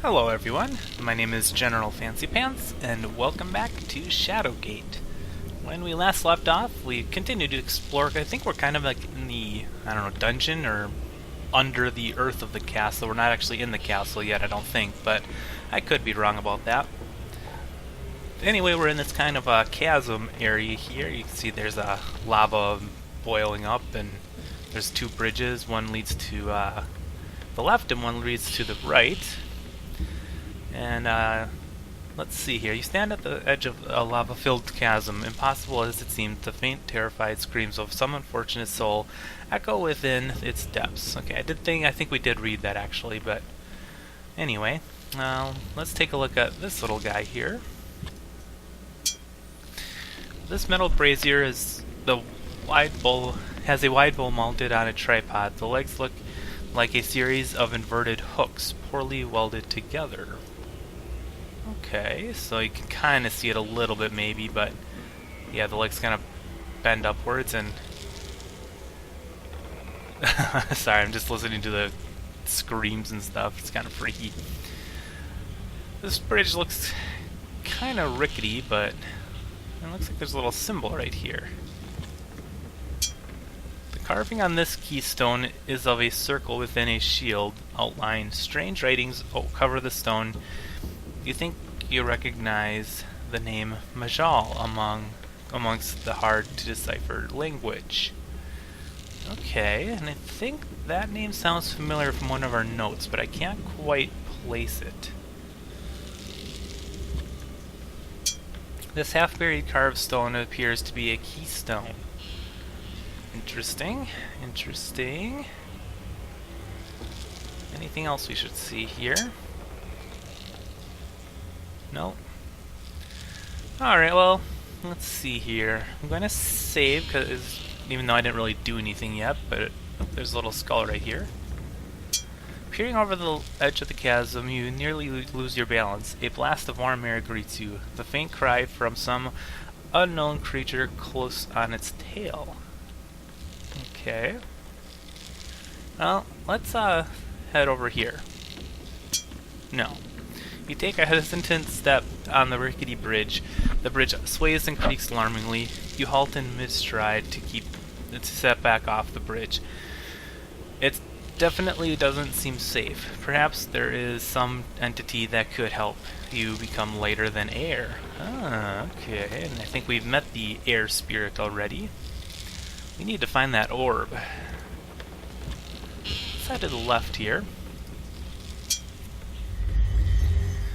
Hello everyone, my name is General Fancy Pants, and welcome back to Shadowgate. When we last left off, we continued to explore. I think we're kind of like in the, dungeon or under the earth of the castle. We're not actually in the castle yet, I don't think, but I could be wrong about that. Anyway, we're in this kind of a chasm area here. You can see there's a lava boiling up, and there's two bridges. One leads to the left and one leads to the right. And let's see here. You stand at the edge of a lava-filled chasm. Impossible as it seems, the faint, terrified screams of some unfortunate soul echo within its depths. Okay, I think we did read that actually, but anyway, let's take a look at this little guy here. This metal brazier has a wide bowl mounted on a tripod. The legs look like a series of inverted hooks, poorly welded together. Okay, so you can kind of see it a little bit maybe, but yeah, the legs kind of bend upwards and... Sorry, I'm just listening to the screams and stuff. It's kind of freaky. This bridge looks kind of rickety, but it looks like there's a little symbol right here. The carving on this keystone is of a circle within a shield outline. Strange writings cover the stone. You think you recognize the name Majal amongst the hard-to-decipher language. Okay, and I think that name sounds familiar from one of our notes, but I can't quite place it. This half-buried carved stone appears to be a keystone. Interesting, interesting. Anything else we should see here? Nope. Alright, well, let's see here. I'm going to save, because even though I didn't really do anything yet, but there's a little skull right here. Peering over the edge of the chasm, you nearly lose your balance. A blast of warm air greets you, the faint cry from some unknown creature close on its tail. Okay. Well, let's head over here. No. You take a hesitant step on the rickety bridge. The bridge sways and creaks alarmingly. You halt in mid-stride to step back off the bridge. It definitely doesn't seem safe. Perhaps there is some entity that could help you become lighter than air. Ah, okay. And I think we've met the air spirit already. We need to find that orb. Let's head to the left here.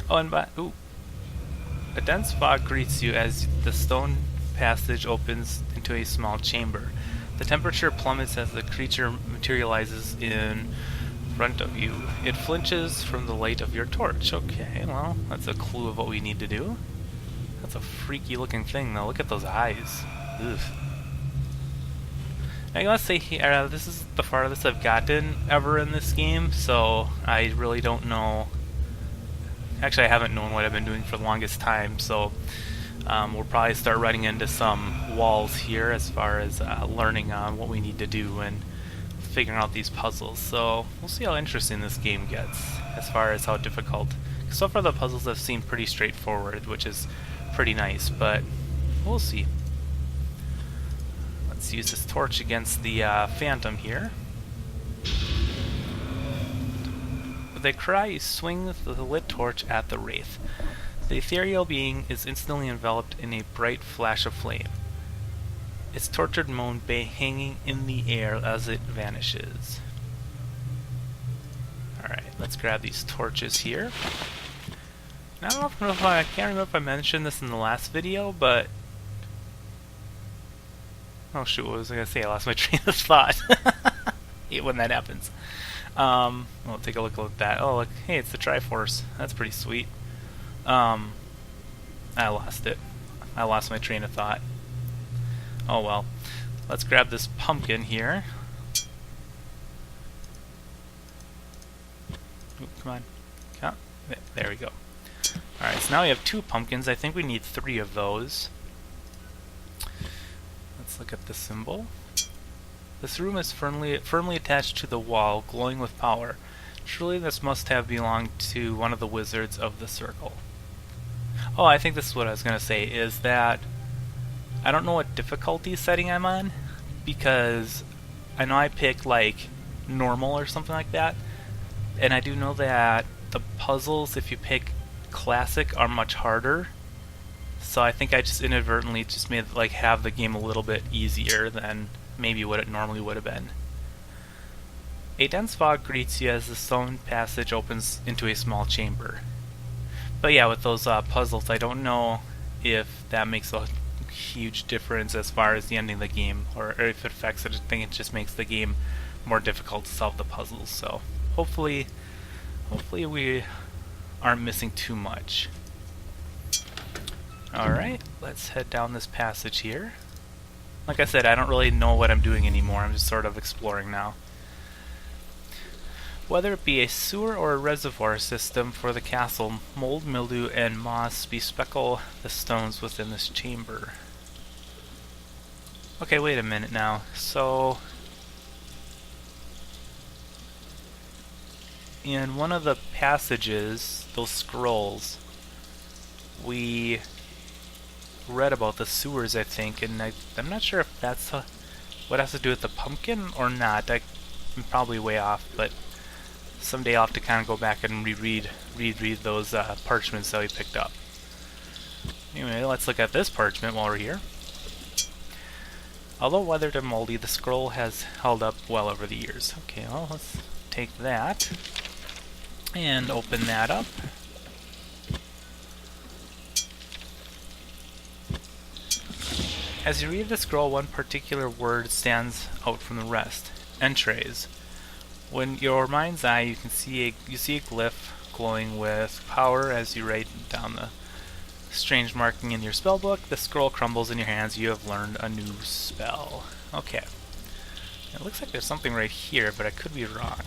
Oh, and a dense fog greets you as the stone passage opens into a small chamber. The temperature plummets as the creature materializes in front of you. It flinches from the light of your torch. Okay, well, that's a clue of what we need to do. That's a freaky looking thing, though. Look at those eyes. Ugh. I gotta say here, this is the farthest I've gotten ever in this game, so I really don't know. Actually, I haven't known what I've been doing for the longest time, so we'll probably start running into some walls here as far as learning on what we need to do and figuring out these puzzles. So we'll see how interesting this game gets as far as how difficult. So far the puzzles have seemed pretty straightforward, which is pretty nice, but we'll see. Let's use this torch against the phantom here. With a cry, you swing the lit torch at the wraith. The ethereal being is instantly enveloped in a bright flash of flame, its tortured moan hanging in the air as it vanishes. Alright, let's grab these torches here. I don't know if I can't remember if I mentioned this in the last video, but... Oh shoot, what was I going to say? I lost my train of thought. I hate when that happens. We'll take a look at that. Oh, look, hey, it's the Triforce. That's pretty sweet. I lost it. I lost my train of thought. Oh well. Let's grab this pumpkin here. Ooh, come on. Come. There we go. Alright, so now we have 2 pumpkins. I think we need 3 of those. Let's look at the symbol. This room is firmly attached to the wall, glowing with power. Surely this must have belonged to one of the wizards of the circle. Oh, I think this is what I was going to say, is that I don't know what difficulty setting I'm on, because I know I picked like normal or something like that, and I do know that the puzzles, if you pick classic, are much harder. So I think I just inadvertently just made like have the game a little bit easier than maybe what it normally would have been. A dense fog greets you as the stone passage opens into a small chamber. But yeah, with those puzzles, I don't know if that makes a huge difference as far as the ending of the game, or if it affects it. I think it just makes the game more difficult to solve the puzzles. So hopefully we aren't missing too much. Alright, let's head down this passage here. Like I said, I don't really know what I'm doing anymore. I'm just sort of exploring now. Whether it be a sewer or a reservoir system for the castle, mold, mildew, and moss bespeckle the stones within this chamber. Okay, wait a minute now. So, in one of the passages, those scrolls, we read about the sewers, I think, and I'm not sure if that's what has to do with the pumpkin or not. I'm probably way off, but someday I'll have to kind of go back and reread those parchments that we picked up. Anyway, let's look at this parchment while we're here. Although weathered and moldy, the scroll has held up well over the years. Okay, well, let's take that and open that up. As you read the scroll, one particular word stands out from the rest: entrails. When your mind's eye, you see a glyph glowing with power as you write down the strange marking in your spellbook. The scroll crumbles in your hands. You have learned a new spell. Okay. It looks like there's something right here, but I could be wrong.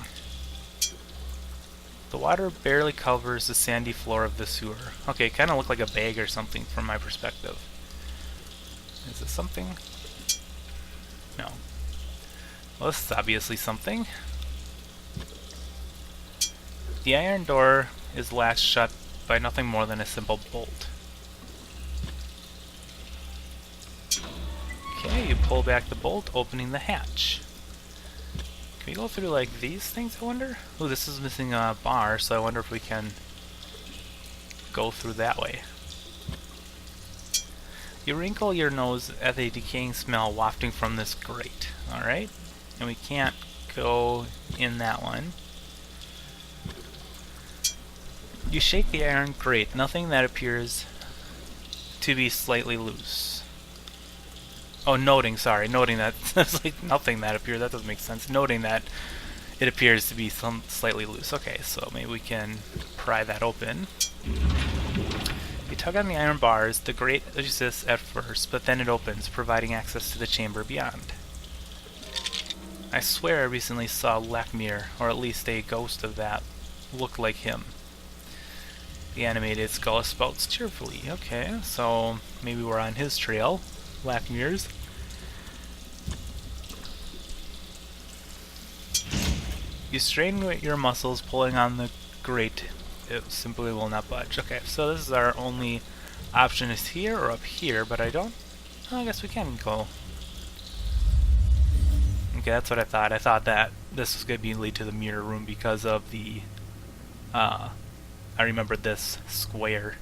The water barely covers the sandy floor of the sewer. Okay, it kind of looked like a bag or something from my perspective. Is this something? No. Well, this is obviously something. The iron door is latched shut by nothing more than a simple bolt. Okay, you pull back the bolt, opening the hatch. Can we go through like these things, I wonder? Oh, this is missing a bar, so I wonder if we can go through that way. You wrinkle your nose at the decaying smell wafting from this grate. Alright, and we can't go in that one. You shake the iron grate, nothing that appears to be slightly loose. Oh, noting that that's like nothing that appears, that doesn't make sense. Noting that it appears to be slightly loose. Okay, so maybe we can pry that open. You tug on the iron bars. The grate resists at first, but then it opens, providing access to the chamber beyond. I swear I recently saw Lakmir, or at least a ghost of that, looked like him. The animated skull spouts cheerfully. Okay, so maybe we're on his trail. Lakmir's. You strain your muscles, pulling on the grate. It simply will not budge. Okay, so this is our only option, is here or up here, but I guess we can go. Okay, that's what I thought. I thought that this was going to lead to the mirror room because of the, I remembered this square.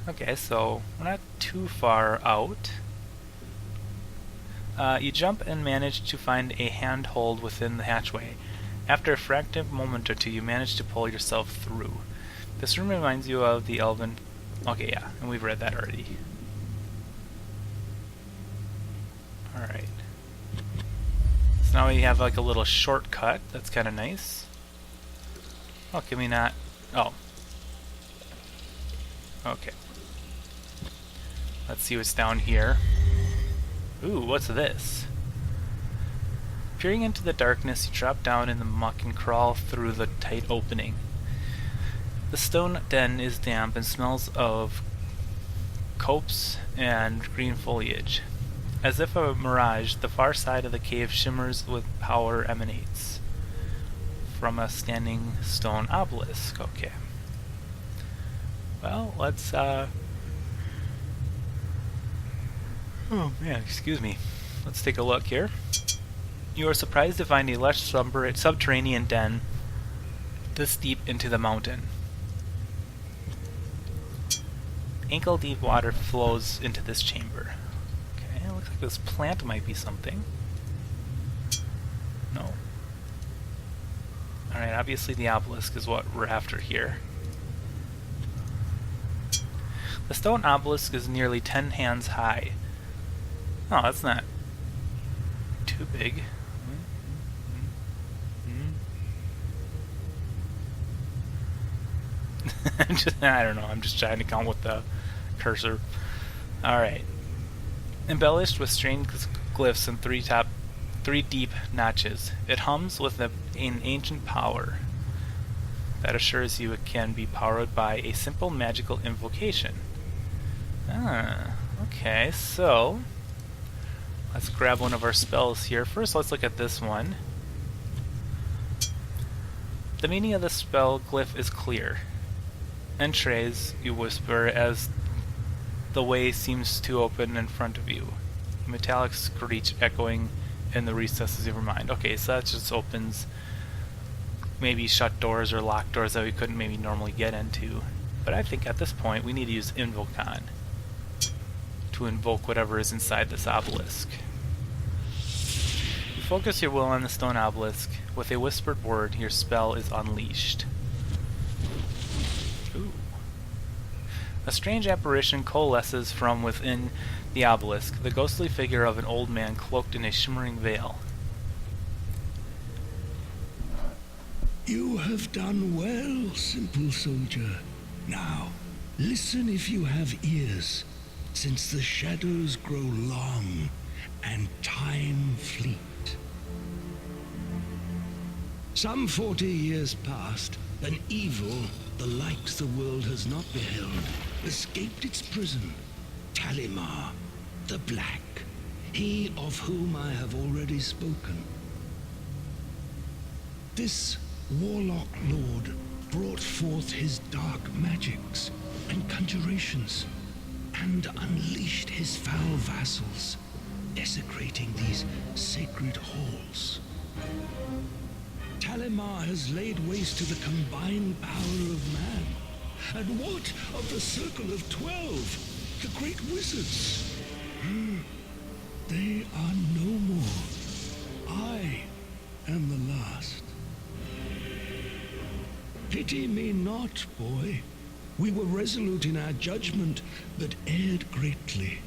Okay, so we're not too far out. You jump and manage to find a handhold within the hatchway. After a frantic moment or two, you manage to pull yourself through. This room reminds you of the elven... Okay, yeah, and we've read that already. Alright. So now we have like a little shortcut. That's kind of nice. Oh, can we not... Oh. Okay. Let's see what's down here. Ooh, what's this? Peering into the darkness, you drop down in the muck and crawl through the tight opening. The stone den is damp and smells of copse and green foliage. As if a mirage, the far side of the cave shimmers with power emanates. from a standing stone obelisk. Okay. Well, let's, oh man, excuse me. Let's take a look here. You are surprised to find a lush subterranean den this deep into the mountain. Ankle-deep water flows into this chamber. Okay, looks like this plant might be something. No. Alright, obviously the obelisk is what we're after here. The stone obelisk is nearly 10 hands high. Oh, that's not too big. I don't know, I'm just trying to count with the cursor. Alright. Embellished with strange glyphs and three deep notches. It hums with an ancient power that assures you it can be powered by a simple magical invocation. Okay, so let's grab one of our spells here. First, let's look at this one. The meaning of the spell glyph is clear. Entrez, you whisper, as the way seems to open in front of you. A metallic screech echoing in the recesses of your mind. Okay, so that just opens maybe shut doors or locked doors that we couldn't maybe normally get into. But I think at this point we need to use Invocon to invoke whatever is inside this obelisk. You focus your will on the stone obelisk. With a whispered word, your spell is unleashed. Ooh. A strange apparition coalesces from within the obelisk, the ghostly figure of an old man cloaked in a shimmering veil. You have done well, simple soldier. Now, listen if you have ears, since the shadows grow long and time fleet. Some 40 years past, an evil, the likes the world has not beheld, escaped its prison. Talimar, the Black, he of whom I have already spoken. This warlock lord brought forth his dark magics and conjurations, and unleashed his foul vassals, desecrating these sacred halls. Talimar has laid waste to the combined power of man. And what of the Circle of 12, the great wizards? They are no more. I am the last. Pity me not, boy. We were resolute in our judgment, but erred greatly.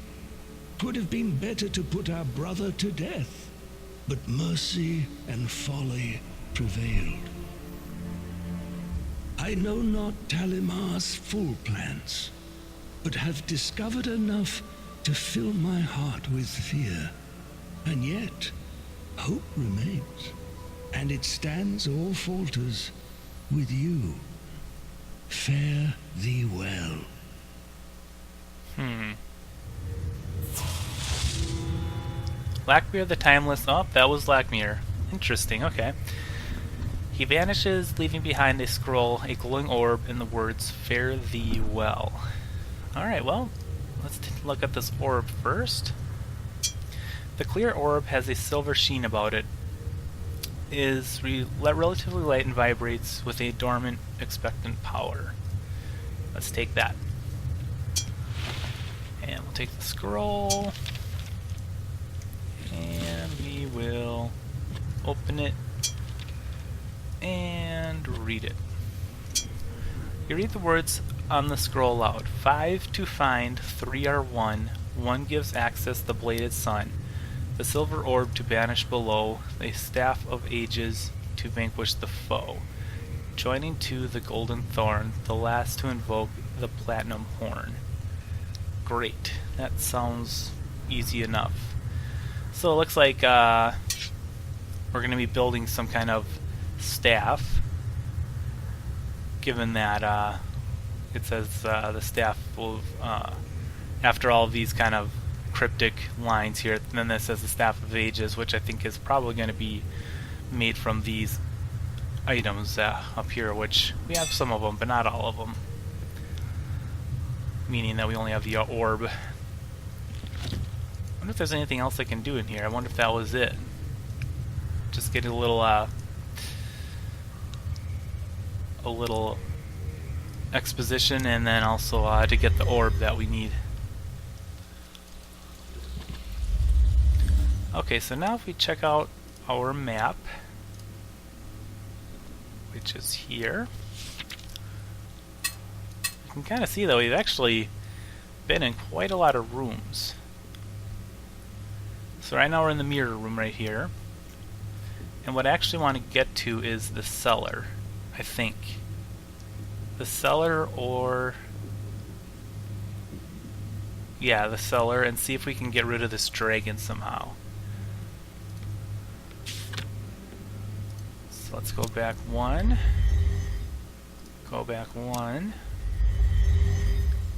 'Twould have been better to put our brother to death, but mercy and folly prevailed. I know not Talimar's full plans, but have discovered enough to fill my heart with fear. And yet, hope remains, and it stands or falters with you. Fare thee well. Lackmere the Timeless. Oh, that was Lackmere. Interesting, okay. He vanishes, leaving behind a scroll, a glowing orb, and the words, "Fare thee well." Alright, well, let's look at this orb first. The clear orb has a silver sheen about it, is relatively light and vibrates with a dormant, expectant power. Let's take that. And we'll take the scroll, and we will open it and read it. You read the words on the scroll aloud. 5 to find, 3 are 1. 1 gives access the bladed sun, the silver orb to banish below, the staff of ages to vanquish the foe, joining 2 the golden thorn, the last to invoke the platinum horn. Great. That sounds easy enough. So it looks like we're going to be building some kind of staff, given that it says the staff will, after all of these kind of cryptic lines here, and then this says the Staff of Ages, which I think is probably going to be made from these items up here, which we have some of them, but not all of them. Meaning that we only have the orb. I wonder if there's anything else I can do in here. I wonder if that was it. Just get a little exposition, and then also to get the orb that we need. Okay, so now if we check out our map, which is here, you can kind of see that we've actually been in quite a lot of rooms. So right now we're in the mirror room right here, and what I actually want to get to is the cellar, I think. The cellar, or yeah, the cellar, and see if we can get rid of this dragon somehow. So let's go back one, go back one,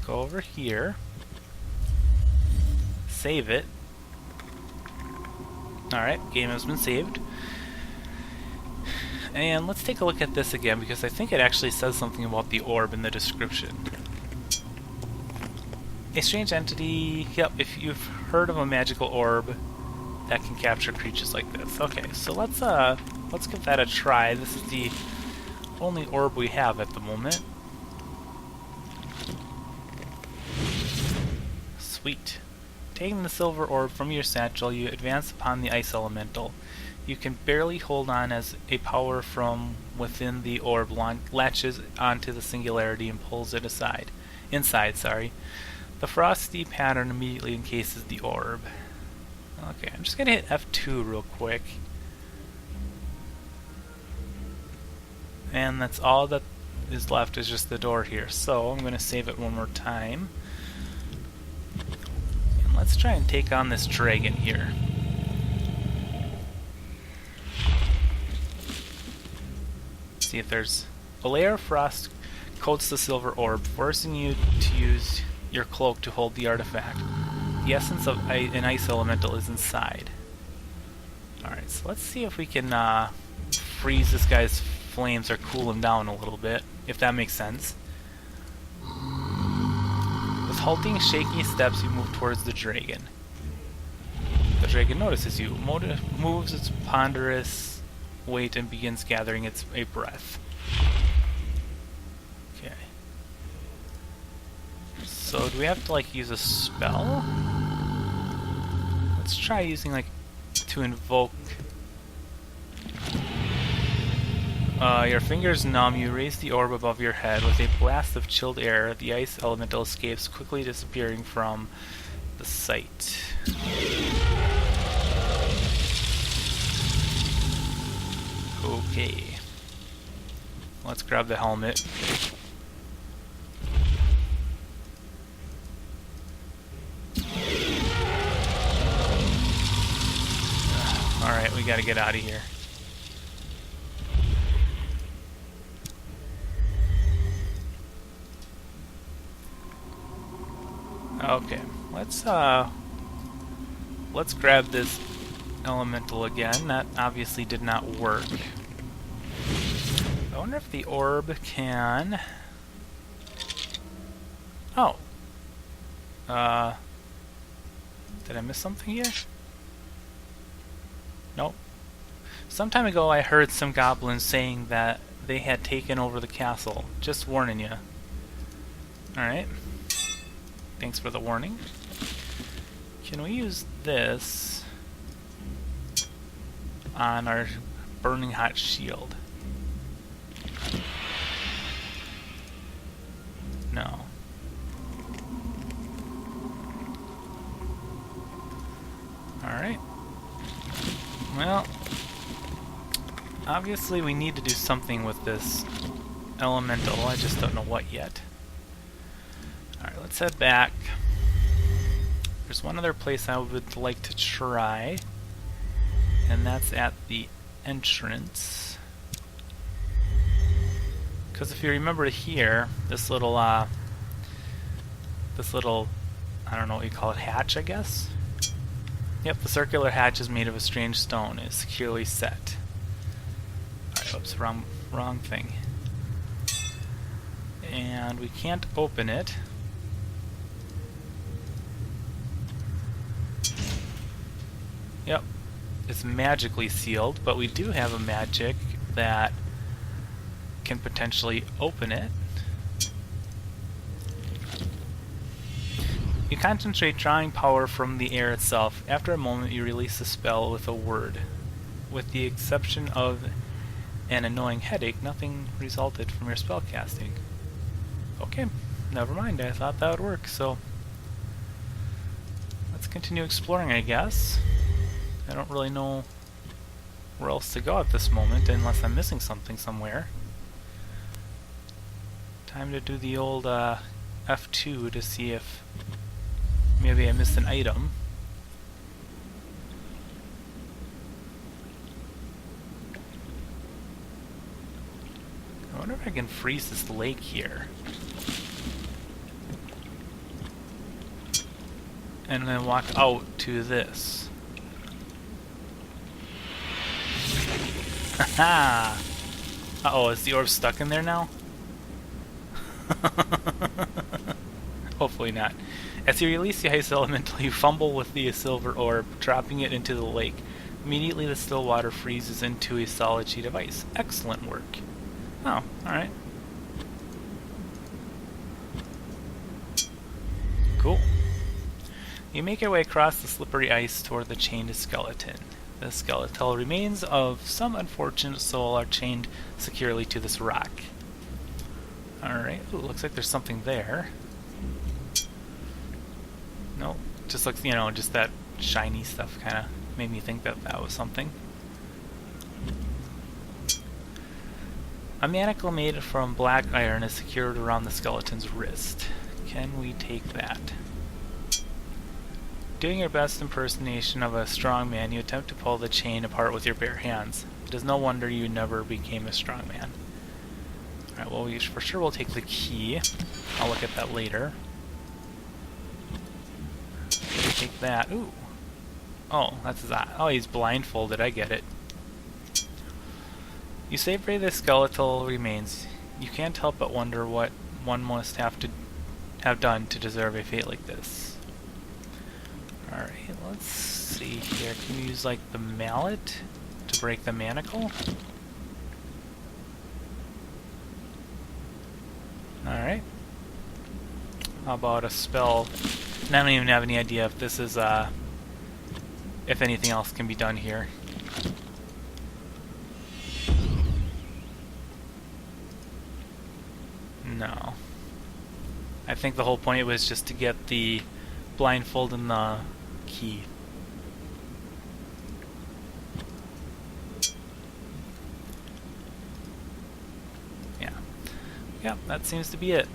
go over here, save it. Alright, game has been saved. And let's take a look at this again, because I think it actually says something about the orb in the description. A strange entity, yep, if you've heard of a magical orb that can capture creatures like this. Okay, so let's give that a try. This is the only orb we have at the moment. Sweet. Taking the silver orb from your satchel, you advance upon the ice elemental. You can barely hold on as a power from within the orb latches onto the singularity and pulls it inside. The frosty pattern immediately encases the orb. Okay, I'm just gonna hit F2 real quick. And that's all that is left, is just the door here. So I'm gonna save it one more time. And let's try and take on this dragon here. See if there's a layer of frost coats the silver orb, forcing you to use your cloak to hold the artifact. The essence of an ice elemental is inside. Alright, so let's see if we can freeze this guy's flames or cool him down a little bit, if that makes sense. With halting, shaky steps, you move towards the dragon. The dragon notices you, moves its ponderous weight and begins gathering a breath. Okay. So do we have to like use a spell? Let's try using like to invoke. Your fingers numb, you raise the orb above your head. With a blast of chilled air, the ice elemental escapes, quickly disappearing from the sight. Okay. Let's grab the helmet. Alright, we gotta get out of here. Okay, let's grab this elemental again. That obviously did not work. I wonder if the orb can... Oh. Did I miss something here? Nope. Some time ago I heard some goblins saying that they had taken over the castle. Just warning you. Alright. Thanks for the warning. Can we use this on our burning hot shield? No. Alright. Well, obviously we need to do something with this elemental. I just don't know what yet. Alright, let's head back. There's one other place I would like to try, and that's at the entrance. Because if you remember here, this little, I don't know what you call it, hatch, I guess? Yep, the circular hatch is made of a strange stone. It's securely set. Alright, Oops, wrong thing. And we can't open it. Yep, it's magically sealed, but we do have a magic that can potentially open it. You concentrate drawing power from the air itself. After a moment, you release the spell with a word. With the exception of an annoying headache, nothing resulted from your spell casting. Okay, never mind, I thought that would work, so let's continue exploring, I guess. I don't really know where else to go at this moment, unless I'm missing something somewhere. Time to do the old F2 to see if maybe I missed an item. I wonder if I can freeze this lake here. And then walk out to this. Haha! Uh-oh, is the orb stuck in there now? Hopefully not. As you release the ice elemental, you fumble with the silver orb, dropping it into the lake. Immediately the still water freezes into a solid sheet of ice. Excellent work. Oh, alright. Cool. You make your way across the slippery ice toward the chained skeleton. The skeletal remains of some unfortunate soul are chained securely to this rock. Alright, looks like there's something there. Nope, just looks, you know, just that shiny stuff kind of made me think that that was something. A manacle made from black iron is secured around the skeleton's wrist. Can we take that? Doing your best impersonation of a strong man, you attempt to pull the chain apart with your bare hands. It is no wonder you never became a strong man. Alright, well, we for sure will take the key. I'll look at that later. Take that. Ooh. Oh, that's that. Oh, he's blindfolded. I get it. You savor the skeletal remains. You can't help but wonder what one must have done to deserve a fate like this. Alright, let's see here. Can we use, like, the mallet to break the manacle? Alright. How about a spell? And I don't even have any idea if this is, if anything else can be done here. No. I think the whole point was just to get the blindfold and the key. Yeah. Yep, that seems to be it.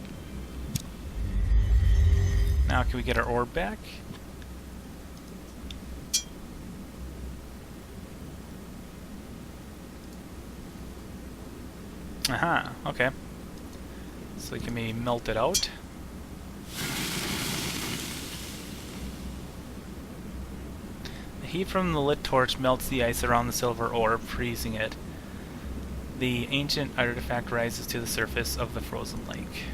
Now can we get our orb back? Aha, okay. So we can maybe melt it out. The heat from the lit torch melts the ice around the silver orb, freezing it. The ancient artifact rises to the surface of the frozen lake.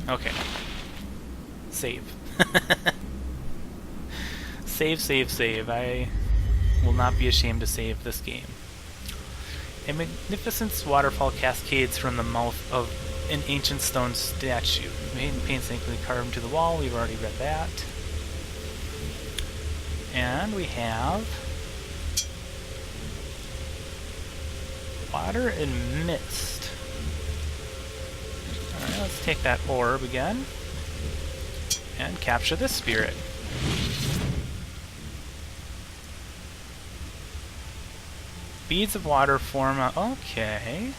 Okay. Save. Save. I will not be ashamed to save this game. A magnificent waterfall cascades from the mouth of an ancient stone statue, painstakingly carved into the wall. We've already read that. And we have water and mist. Alright, let's take that orb again and capture this spirit. Beads of water form a... okay.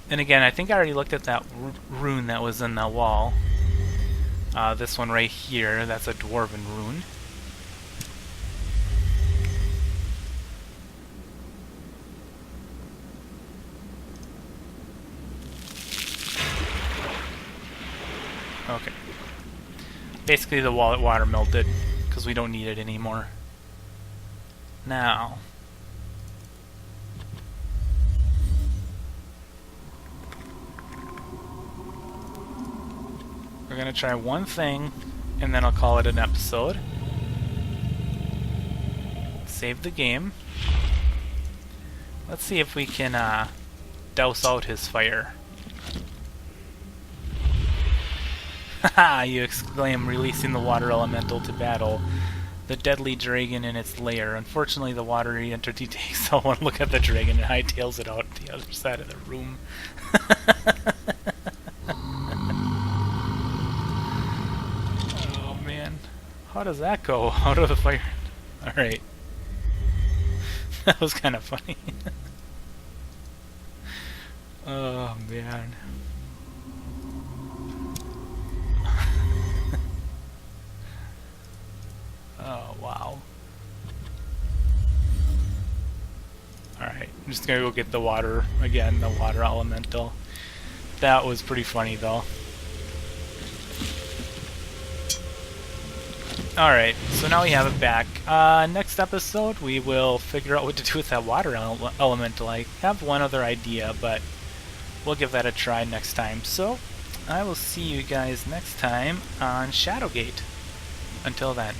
And again, I think I already looked at that rune that was in the wall. This one right here, that's a dwarven rune. Okay. Basically the wallet water melted, because we don't need it anymore. Now... we're gonna try one thing, and then I'll call it an episode. Save the game. Let's see if we can douse out his fire. Haha, you exclaim, releasing the water elemental to battle the deadly dragon in its lair. Unfortunately, the watery entity takes out one look at the dragon and hightails it out the other side of the room. Oh man, how does that go? Out of the fire? Alright. That was kind of funny. Oh man. Oh wow. Alright, I'm just gonna go get the water again, the water elemental. That was pretty funny though. Alright, so now we have it back. Next episode we will figure out what to do with that water elemental. I have one other idea, but we'll give that a try next time. So, I will see you guys next time on Shadowgate. Until then.